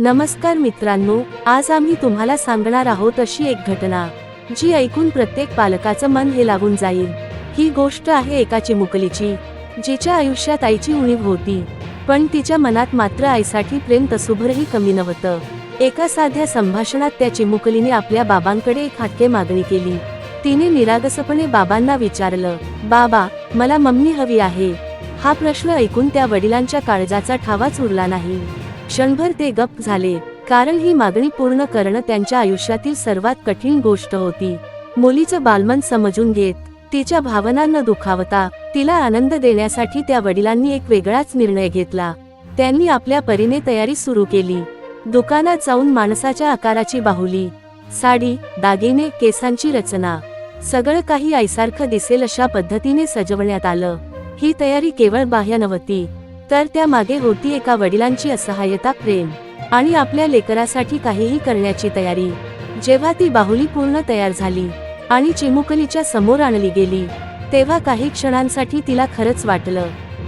नमस्कार मित्रांनो, आज आम्ही तुम्हाला सांगणार आहोत अशी एक घटना जी ऐकून प्रत्येक पालकाचं मन हेलावून जाईल। ही गोष्ट आहे एका चिमुकलीची, जिच्या आयुष्यात आईची उणीव होती, पण तिच्या मनात मात्र आईसाठी प्रेम तसूभरही कमी नव्हतं। एका साध्या संभाषणात त्या चिमुकलीने आपल्या बाबांकडे एक हटके मागणी केली। तिने निरागसपणे बाबांना विचारलं, "बाबा, मला मम्मी हवी आहे." हा प्रश्न ऐकून त्या वडिलांच्या काळजाचा ठावाच उरला नाही। क्षणभर ते गप्प झाले, कारण ही मागणी पूर्ण करणं त्यांच्या आयुष्यातील सर्वात कठीण गोष्ट होती। मुलीचं बालमन समजून घेत, तिच्या भावनांना दुखावता, तिला आनंद देण्यासाठी त्या वडिलांनी एक वेगळाच निर्णय घेतला। त्यांनी आपल्या परीने तयारी सुरू केली। दुकानात जाऊन माणसाच्या आकाराची बाहुली, साडी, दागिने, केसांची रचना, सगळं काही आईसारखं दिसेल अशा पद्धतीने सजवण्यात आलं। ही तयारी केवळ बाह्य नव्हती, तर त्या मागे होती एका वडिलांची असहाय्यता, प्रेम आणि आपल्या लेकरासाठी काहीही करण्याची तयारी। जेव्हा ती बाहुली पूर्ण तयार झाली आणि चिमुकलीच्या समोर आणली गेली, तेव्हा काही क्षणांसाठी तिला खरंच वाटलं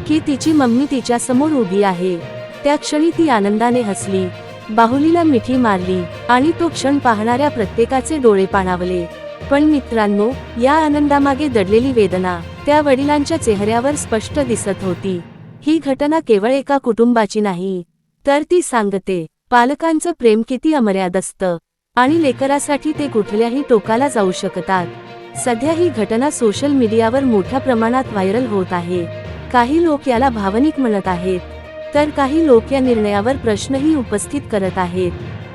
की तिची मम्मी तिच्या समोर उभी आहे। त्या क्षणी ती आनंदाने हसली, बाहुलीला मिठी मारली आणि तो क्षण पाहणाऱ्या प्रत्येकाचे डोळे पाणावले। पण मित्रांनो, या आनंदामागे दडलेली वेदना त्या वडिलांच्या चेहऱ्यावर स्पष्ट दिसत होती। ही घटना केवळ एका कुटुंबाची नाही, तर ती सांगते पालकांचं प्रेम किती अमर्याद असतं आणि लेकरासाठी ते कुठल्याही टोकाला जाऊ शकतात। सध्या ही घटना सोशल मीडियावर मोठ्या प्रमाणात व्हायरल होत आहे। काही लोक याला भावनिक म्हणत आहेत, तर काही लोक या निर्णयावर प्रश्नही उपस्थित करत आहेत।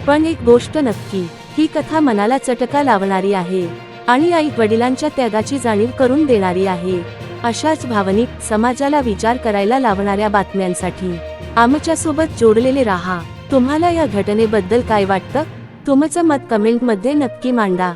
पण एक गोष्ट नक्की, ही कथा मनाला चटका लावणारी आहे आणि आई वडिलांच्या त्यागाची जाणीव करून देणारी आहे। अशाच भावनिक, समाजाला विचार करायला लावणाऱ्या बातम्यांसाठी आमच्यासोबत जोडलेले राहा। तुम्हाला या घटनेबद्दल काय वाटतं? तुमचं मत कमेंटमध्ये नक्की मांडा।